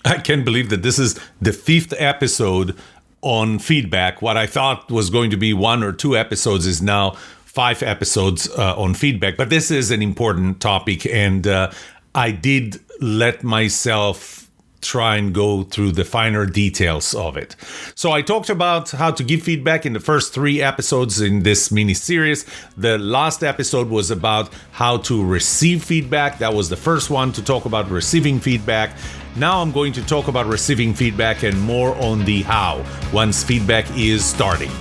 I can't believe that this is the 5th episode on feedback. What I thought was going to be 1 or 2 episodes is now 5 episodes on feedback. But this is an important topic, and I did let myself try and go through the finer details of it. So I talked about how to give feedback in the first 3 episodes in this mini series. The last episode was about how to receive feedback. That was the first one to talk about receiving feedback. Now I'm going to talk about receiving feedback and more on the how once feedback is starting.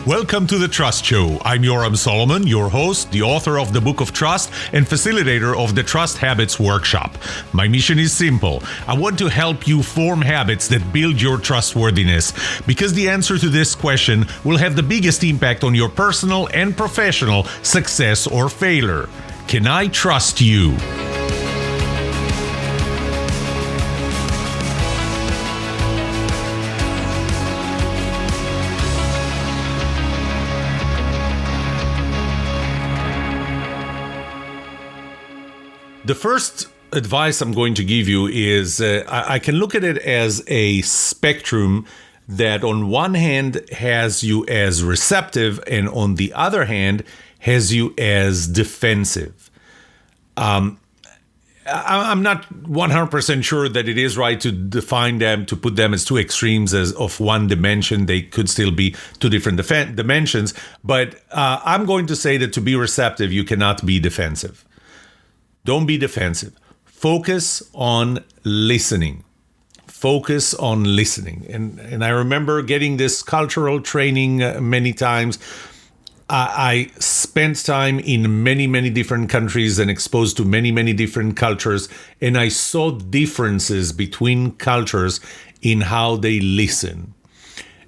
Welcome to The Trust Show. I'm Yoram Solomon, your host, the author of the Book of Trust and facilitator of the Trust Habits Workshop. My mission is simple. I want to help you form habits that build your trustworthiness, because the answer to this question will have the biggest impact on your personal and professional success or failure. Can I trust you? The first advice I'm going to give you is I can look at it as a spectrum that on one hand has you as receptive and on the other hand has you as defensive. I'm not 100% sure that it is right to define them, to put them as 2 extremes as of one dimension. They could still be 2 different dimensions, but I'm going to say that to be receptive, you cannot be defensive. Don't be defensive. Focus on listening. Focus on listening. And I remember getting this cultural training many times. I spent time in many, many different countries and exposed to many, many different cultures. And I saw differences between cultures in how they listen.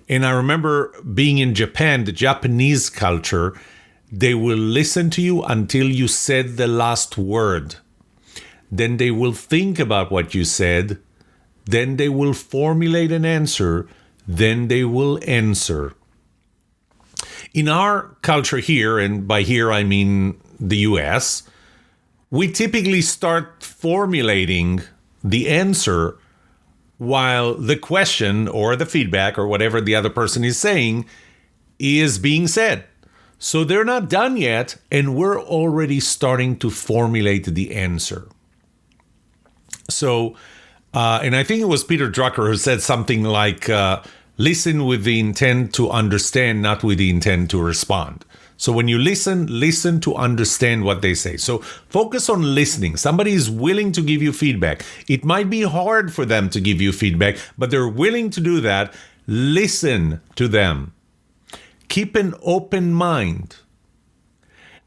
And I remember being in Japan, the Japanese culture, they will listen to you until you said the last word. Then they will think about what you said. Then they will formulate an answer. Then they will answer. In our culture here, and by here I mean the US, we typically start formulating the answer while the question or the feedback or whatever the other person is saying is being said. So they're not done yet, and we're already starting to formulate the answer. So, and I think it was Peter Drucker who said something like, listen with the intent to understand, not with the intent to respond. So when you listen to understand what they say. So focus on listening. Somebody is willing to give you feedback. It might be hard for them to give you feedback, but they're willing to do that. Listen to them. Keep an open mind.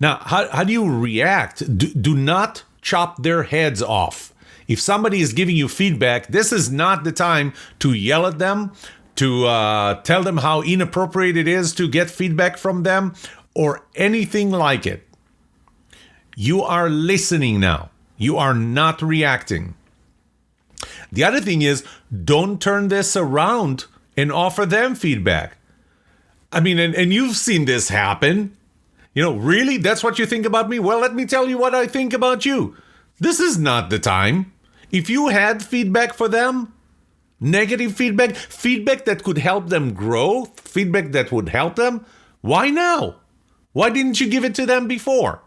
Now, how do you react? Do not chop their heads off. If somebody is giving you feedback, this is not the time to yell at them, to tell them how inappropriate it is to get feedback from them, or anything like it. You are listening now. You are not reacting. The other thing is, don't turn this around and offer them feedback. I mean, and you've seen this happen. You know, really? That's what you think about me? Well, let me tell you what I think about you. This is not the time. If you had feedback for them, negative feedback, feedback that could help them grow, feedback that would help them, why now? Why didn't you give it to them before?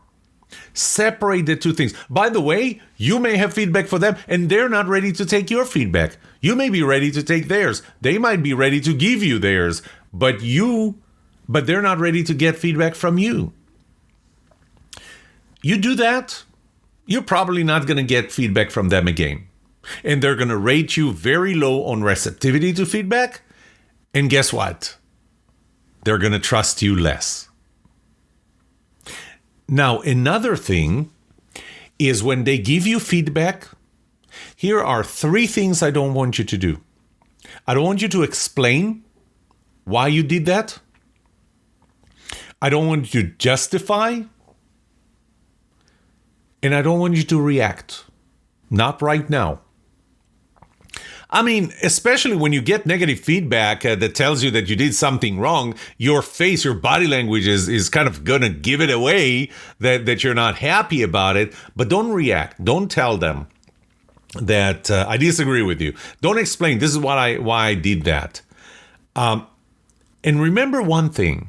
Separate the 2 things. By the way, you may have feedback for them and they're not ready to take your feedback. You may be ready to take theirs. They might be ready to give you theirs, but they're not ready to get feedback from you. You do that, you're probably not going to get feedback from them again. And they're going to rate you very low on receptivity to feedback. And guess what? They're going to trust you less. Now, another thing is when they give you feedback, here are 3 things I don't want you to do. I don't want you to explain why you did that. I don't want you to justify. And I don't want you to react. Not right now. I mean, especially when you get negative feedback that tells you that you did something wrong, your face, your body language is kind of going to give it away that you're not happy about it. But don't react. Don't tell them that I disagree with you. Don't explain, this is why I did that. And remember one thing.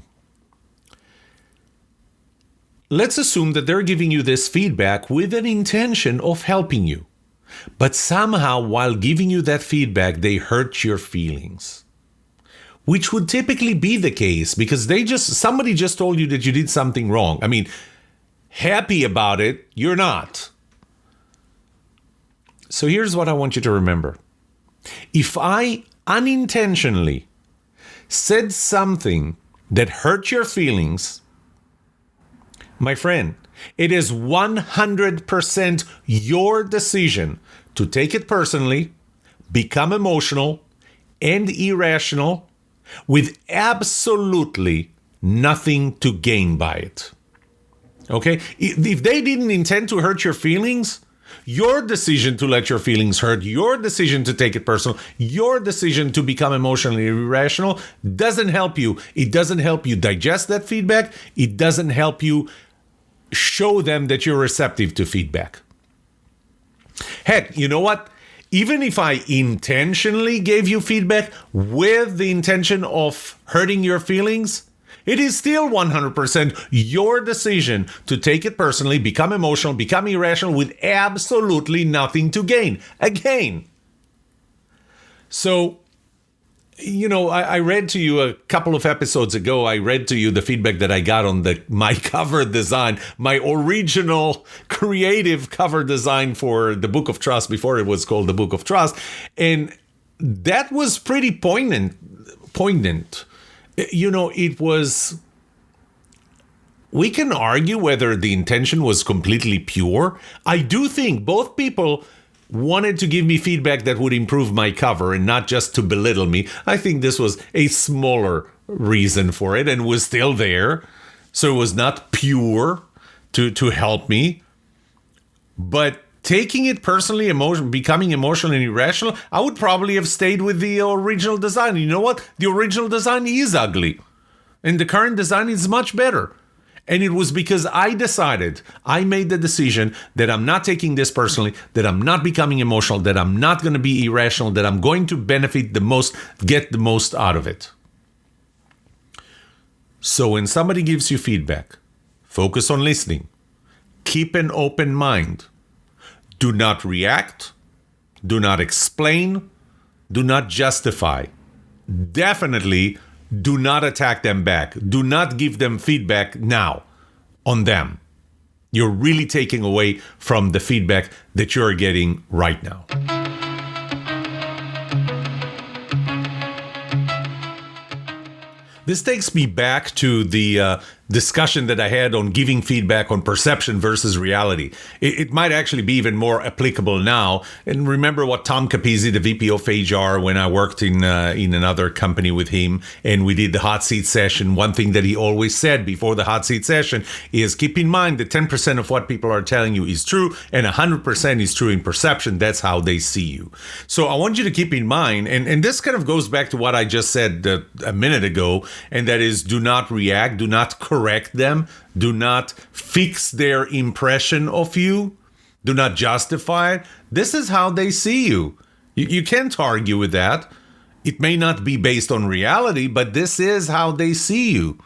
Let's assume that they're giving you this feedback with an intention of helping you. But somehow, while giving you that feedback, they hurt your feelings. Which would typically be the case because somebody just told you that you did something wrong. I mean, happy about it, you're not. So here's what I want you to remember. If I unintentionally said something that hurt your feelings, my friend, it is 100% your decision to take it personally, become emotional and irrational with absolutely nothing to gain by it. Okay? If they didn't intend to hurt your feelings, your decision to let your feelings hurt, your decision to take it personal, your decision to become emotionally irrational doesn't help you. It doesn't help you digest that feedback. It doesn't help you show them that you're receptive to feedback. Heck, you know what? Even if I intentionally gave you feedback with the intention of hurting your feelings, it is still 100% your decision to take it personally, become emotional, become irrational with absolutely nothing to gain. Again. So, I read to you a couple of episodes ago, I read to you the feedback that I got on my cover design, my original creative cover design for the Book of Trust before it was called the Book of Trust. And that was pretty poignant. It was, we can argue whether the intention was completely pure. I do think both people wanted to give me feedback that would improve my cover and not just to belittle me. I think this was a smaller reason for it and was still there. So it was not pure to help me. But taking it personally, becoming emotional and irrational, I would probably have stayed with the original design. You know what? The original design is ugly. And the current design is much better. And it was because I made the decision that I'm not taking this personally, that I'm not becoming emotional, that I'm not going to be irrational, that I'm going to benefit the most, get the most out of it. So when somebody gives you feedback, focus on listening. Keep an open mind. Do not react. Do not explain. Do not justify. Definitely do not attack them back. Do not give them feedback now on them. You're really taking away from the feedback that you're getting right now. This takes me back to the discussion that I had on giving feedback on perception versus reality. It might actually be even more applicable now. And remember what Tom Capizzi, the VP of HR, when I worked in another company with him and we did the hot seat session, one thing that he always said before the hot seat session is keep in mind that 10% of what people are telling you is true and 100% is true in perception. That's how they see you. So I want you to keep in mind, and this kind of goes back to what I just said a minute ago, and that is do not react, do not correct them, do not fix their impression of you, do not justify it. This is how they see you. You can't argue with that. It may not be based on reality, but this is how they see you.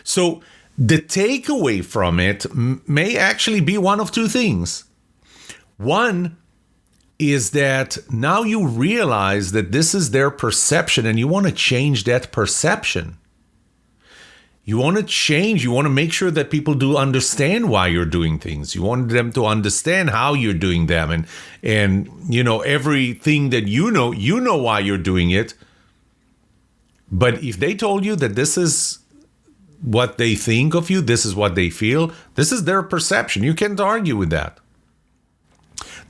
So the takeaway from it may actually be one of two things. One is that now you realize that this is their perception and you want to change that perception. You want to change. You want to make sure that people do understand why you're doing things. You want them to understand how you're doing them. And everything that you know why you're doing it. But if they told you that this is what they think of you, this is what they feel, this is their perception. You can't argue with that.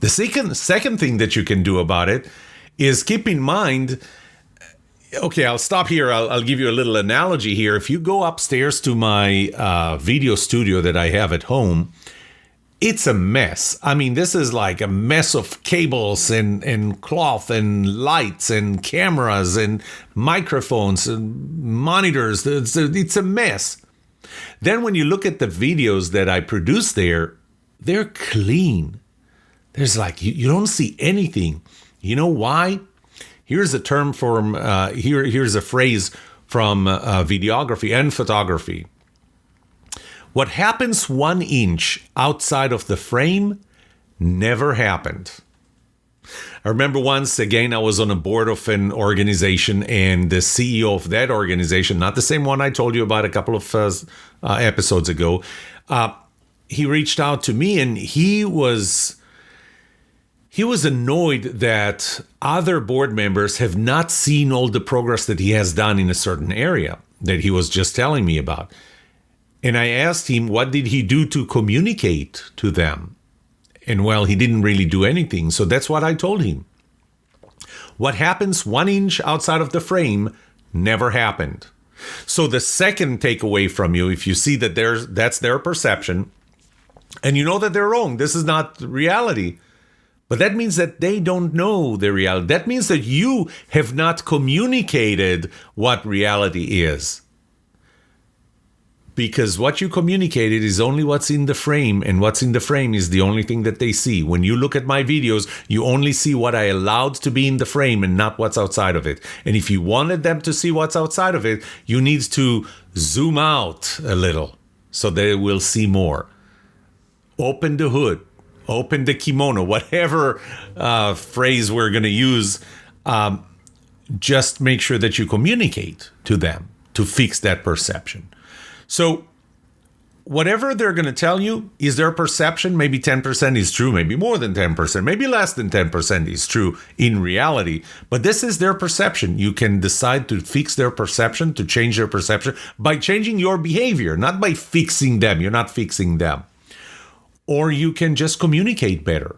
The second thing that you can do about it is keep in mind. Okay, I'll stop here. I'll give you a little analogy here. If you go upstairs to my video studio that I have at home, it's a mess. I mean, this is like a mess of cables and cloth and lights and cameras and microphones and monitors. It's a mess. Then when you look at the videos that I produce there, they're clean. There's like, you don't see anything. You know why? Here's a term from, here's a phrase from videography and photography. What happens 1 inch outside of the frame never happened. I remember once, again, I was on a board of an organization, and the CEO of that organization, not the same one I told you about a couple of episodes ago, he reached out to me, and he was annoyed that other board members have not seen all the progress that he has done in a certain area that he was just telling me about. And I asked him, what did he do to communicate to them? And well, he didn't really do anything. So that's what I told him. What happens 1 inch outside of the frame never happened. So the second takeaway from you, if you see that that's their perception, and you know that they're wrong, this is not reality, but that means that they don't know the reality. That means that you have not communicated what reality is. Because what you communicated is only what's in the frame, and what's in the frame is the only thing that they see. When you look at my videos, you only see what I allowed to be in the frame and not what's outside of it. And if you wanted them to see what's outside of it, you need to zoom out a little so they will see more. Open the hood, open the kimono, whatever phrase we're going to use. Just make sure that you communicate to them to fix that perception. So whatever they're going to tell you is their perception. Maybe 10% is true, maybe more than 10%, maybe less than 10% is true in reality. But this is their perception. You can decide to fix their perception, to change their perception by changing your behavior, not by fixing them. You're not fixing them. Or you can just communicate better.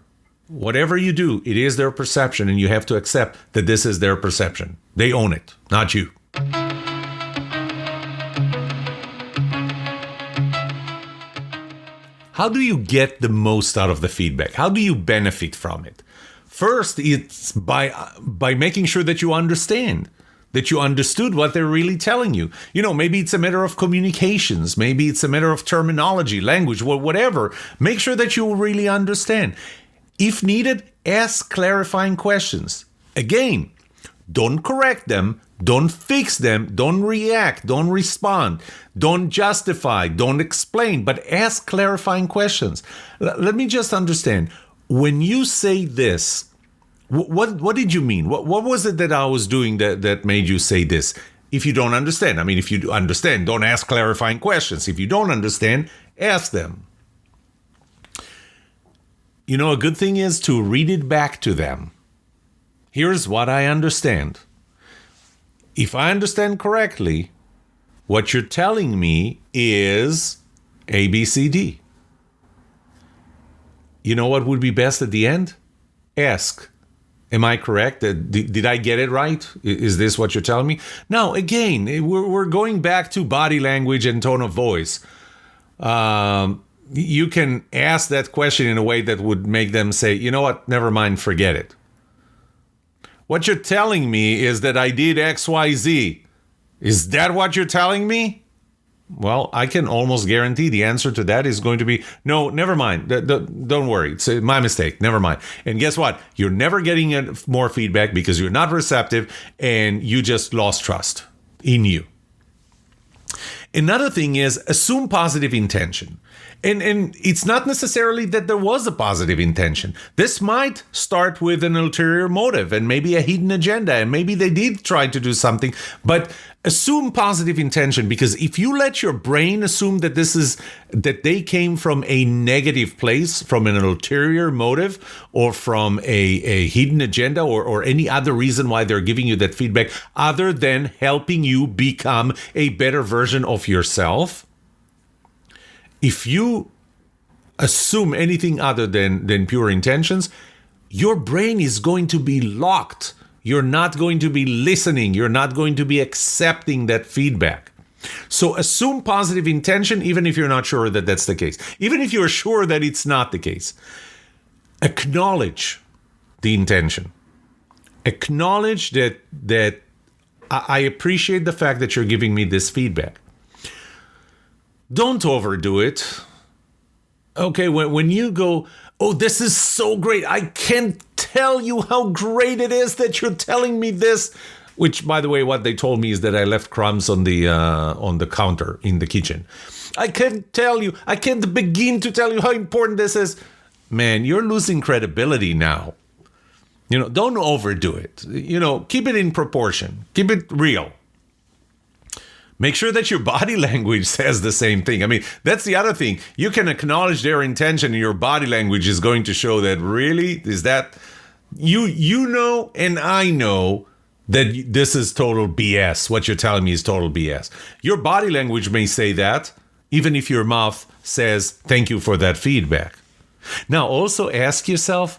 Whatever you do, it is their perception, and you have to accept that this is their perception. They own it, not you. How do you get the most out of the feedback? How do you benefit from it? First, it's by making sure that you understand, that you understood what they're really telling you. You know, maybe it's a matter of communications. Maybe it's a matter of terminology, language, whatever. Make sure that you really understand. If needed, ask clarifying questions. Again, don't correct them. Don't fix them. Don't react. Don't respond. Don't justify. Don't explain. But ask clarifying questions. Let me just understand. When you say this, what did you mean? What was it that I was doing that made you say this? If you don't understand, I mean, if you understand, don't ask clarifying questions. If you don't understand, ask them. You know, a good thing is to read it back to them. Here's what I understand. If I understand correctly, what you're telling me is A, B, C, D. You know what would be best at the end? Ask. Am I correct? Did I get it right? Is this what you're telling me? Now, again, we're going back to body language and tone of voice. You can ask that question in a way that would make them say, you know what, never mind, forget it. What you're telling me is that I did X, Y, Z. Is that what you're telling me? Well, I can almost guarantee the answer to that is going to be, no, never mind. Don't worry. It's my mistake. Never mind. And guess what? You're never getting more feedback because you're not receptive and you just lost trust in you. Another thing is assume positive intention. And it's not necessarily that there was a positive intention. This might start with an ulterior motive and maybe a hidden agenda, and maybe they did try to do something, but assume positive intention, because if you let your brain assume that that they came from a negative place, from an ulterior motive, or from a hidden agenda, or any other reason why they're giving you that feedback other than helping you become a better version of yourself, if you assume anything other than pure intentions, your brain is going to be locked. You're not going to be listening. You're not going to be accepting that feedback. So assume positive intention, even if you're not sure that that's the case. Even if you're sure that it's not the case. Acknowledge the intention. Acknowledge that I appreciate the fact that you're giving me this feedback. Don't overdo it. Okay, when you go, oh, this is so great. I can't tell you how great it is that you're telling me this. Which, by the way, what they told me is that I left crumbs on the counter in the kitchen. I can't begin to tell you how important this is. Man, you're losing credibility now. Don't overdo it. Keep it in proportion. Keep it real. Make sure that your body language says the same thing. I mean, that's the other thing. You can acknowledge their intention, and your body language is going to show that really is that you know, and I know that this is total BS. What you're telling me is total BS. Your body language may say that, even if your mouth says, thank you for that feedback. Now, also ask yourself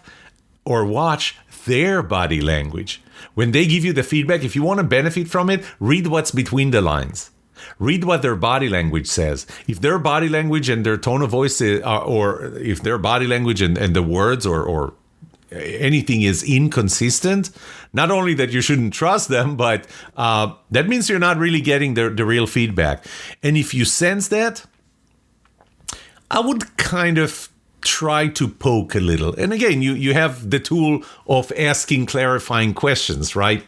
or watch their body language. When they give you the feedback, if you want to benefit from it, read what's between the lines. Read what their body language says. If their body language and their tone of voice, or if their body language and the words or anything is inconsistent, not only that you shouldn't trust them, but that means you're not really getting the real feedback. And if you sense that, I would kind of try to poke a little. And again, you have the tool of asking clarifying questions, right?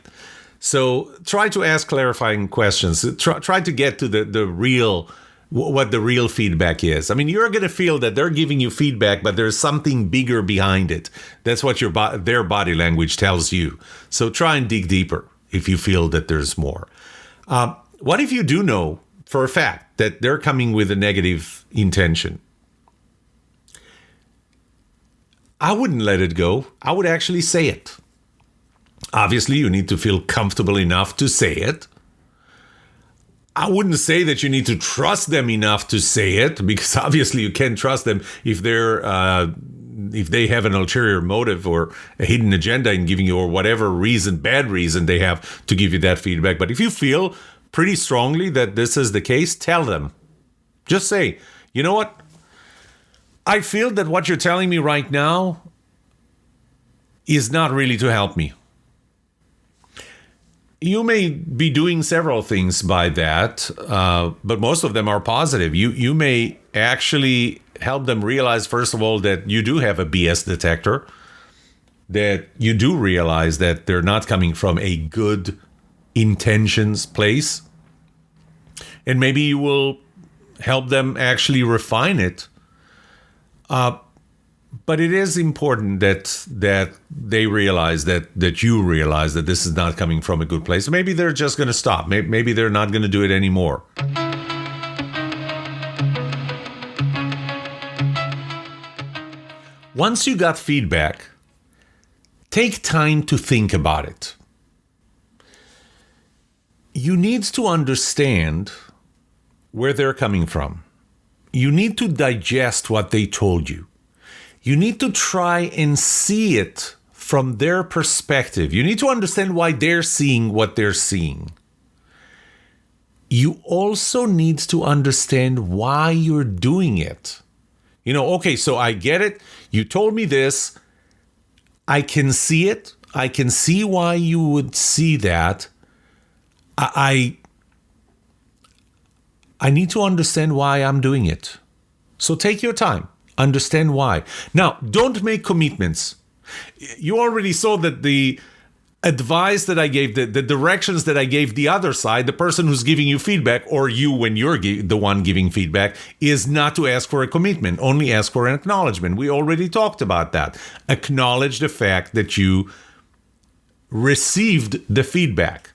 So try to ask clarifying questions. Try to get to the real, what the real feedback is. I mean, you're going to feel that they're giving you feedback, but there's something bigger behind it. That's what their body language tells you. So try and dig deeper if you feel that there's more. What if you do know for a fact that they're coming with a negative intention? I wouldn't let it go. I would actually say it. Obviously, you need to feel comfortable enough to say it. I wouldn't say that you need to trust them enough to say it, because obviously you can't trust them if they have an ulterior motive or a hidden agenda in giving you, or whatever bad reason they have to give you that feedback. But if you feel pretty strongly that this is the case, tell them. Just say, you know what? I feel that what you're telling me right now is not really to help me. You may be doing several things by that, but most of them are positive. You may actually help them realize, first of all, that you do have a BS detector, that you do realize that they're not coming from a good intentions place. And maybe you will help them actually refine it. But it is important that they realize that you realize that this is not coming from a good place. Maybe they're just going to stop. Maybe they're not going to do it anymore. Once you got feedback, take time to think about it. You need to understand where they're coming from. You need to digest what they told you. You need to try and see it from their perspective. You need to understand why they're seeing what they're seeing. You also need to understand why you're doing it. Okay, so I get it. You told me this. I can see it. I can see why you would see that. I need to understand why I'm doing it. So take your time. Understand why. Now, don't make commitments. You already saw that the advice that I gave, the directions that I gave the other side, the person who's giving you feedback, or you when you're the one giving feedback, is not to ask for a commitment, only ask for an acknowledgement. We already talked about that. Acknowledge the fact that you received the feedback.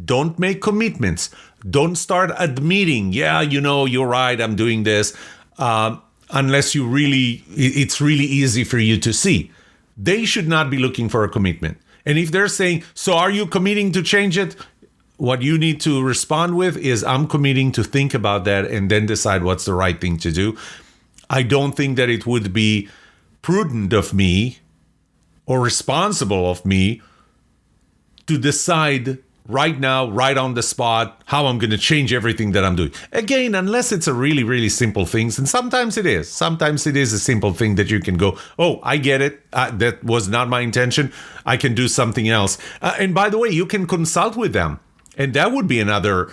Don't make commitments. Don't start admitting, you're right, I'm doing this. Unless it's really easy for you to see. They should not be looking for a commitment. And if they're saying, so are you committing to change it? What you need to respond with is, I'm committing to think about that and then decide what's the right thing to do. I don't think that it would be prudent of me or responsible of me to decide right now, right on the spot, how I'm going to change everything that I'm doing. Again, unless it's a really, really simple thing, and sometimes it is. Sometimes it is a simple thing that you can go, oh, I get it. That was not my intention. I can do something else. And by the way, you can consult with them. And that would be another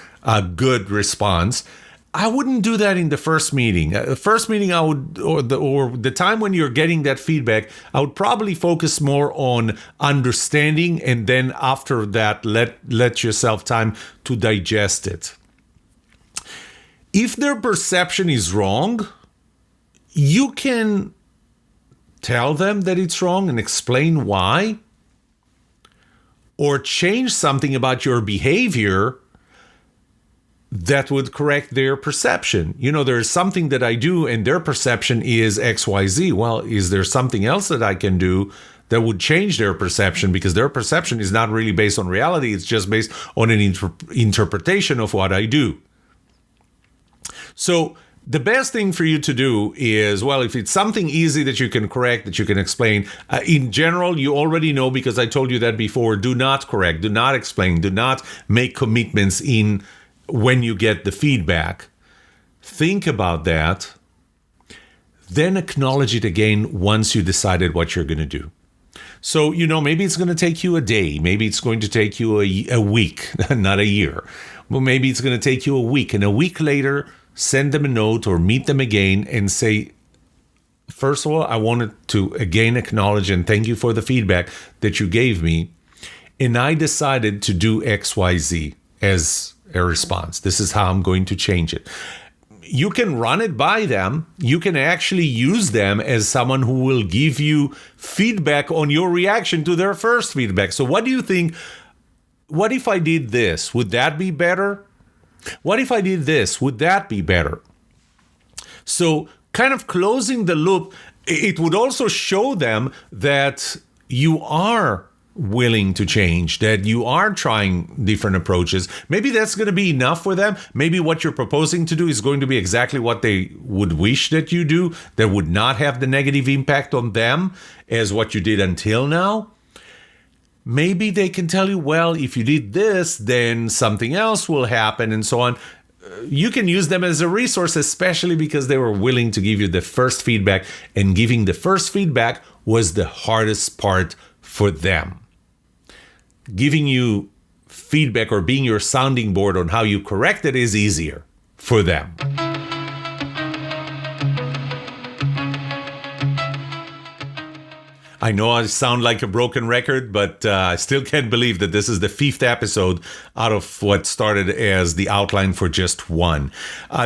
good response. I wouldn't do that in the first meeting. First meeting, I would, or the time when you're getting that feedback, I would probably focus more on understanding, and then after that, let yourself time to digest it. If their perception is wrong, you can tell them that it's wrong and explain why, or change something about your behavior that would correct their perception. There's something that I do and their perception is XYZ. Well, is there something else that I can do that would change their perception? Because their perception is not really based on reality. It's just based on an interpretation of what I do. So the best thing for you to do is, well, if it's something easy that you can correct, that you can explain, in general, you already know, because I told you that before, do not correct, do not explain, do not make commitments when you get the feedback. Think about that, then acknowledge it again once you decided what you're going to do. So, maybe it's going to take you a day. Maybe it's going to take you a week, not a year. Well, maybe it's going to take you a week. And a week later, send them a note or meet them again and say, first of all, I wanted to again acknowledge and thank you for the feedback that you gave me. And I decided to do XYZ as a response. This is how I'm going to change it. You can run it by them. You can actually use them as someone who will give you feedback on your reaction to their first feedback. So what do you think? What if I did this? Would that be better? What if I did this? Would that be better? So kind of closing the loop, it would also show them that you are willing to change, that you are trying different approaches. Maybe that's going to be enough for them. Maybe what you're proposing to do is going to be exactly what they would wish that you do, that would not have the negative impact on them as what you did until now. Maybe they can tell you, well, if you did this, then something else will happen, and so on. You can use them as a resource, especially because they were willing to give you the first feedback, and giving the first feedback was the hardest part for them. Giving you feedback or being your sounding board on how you correct it is easier for them. I know I sound like a broken record, but I still can't believe that this is the 5th episode out of what started as the outline for just one.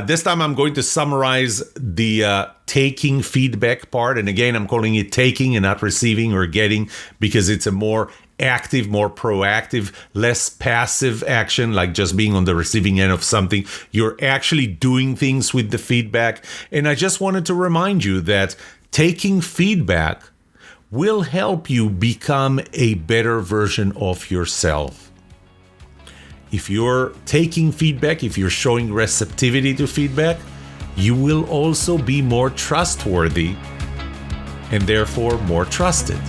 This time I'm going to summarize the taking feedback part. And again, I'm calling it taking and not receiving or getting, because it's a more active, more proactive, less passive action, like just being on the receiving end of something. You're actually doing things with the feedback. And I just wanted to remind you that taking feedback will help you become a better version of yourself. If you're taking feedback, if you're showing receptivity to feedback, you will also be more trustworthy and therefore more trusted.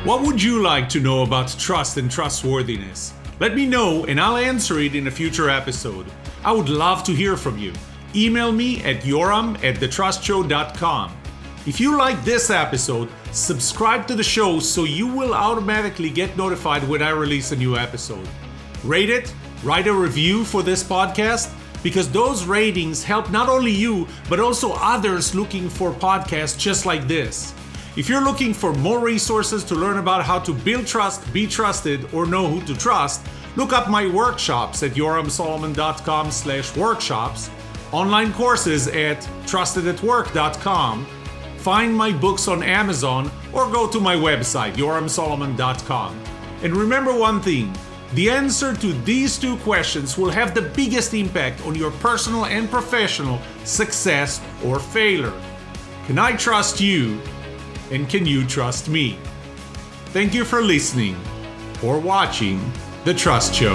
What would you like to know about trust and trustworthiness? Let me know and I'll answer it in a future episode. I would love to hear from you. Email me at yoram@thetrustshow.com. If you like this episode, subscribe to the show so you will automatically get notified when I release a new episode. Rate it, write a review for this podcast, because those ratings help not only you, but also others looking for podcasts just like this. If you're looking for more resources to learn about how to build trust, be trusted, or know who to trust, look up my workshops at yoramsolomon.com/workshops, online courses at trustedatwork.com, find my books on Amazon, or go to my website, yoramsolomon.com. And remember one thing, the answer to these 2 questions will have the biggest impact on your personal and professional success or failure. Can I trust you? And can you trust me? Thank you for listening or watching The Trust Show.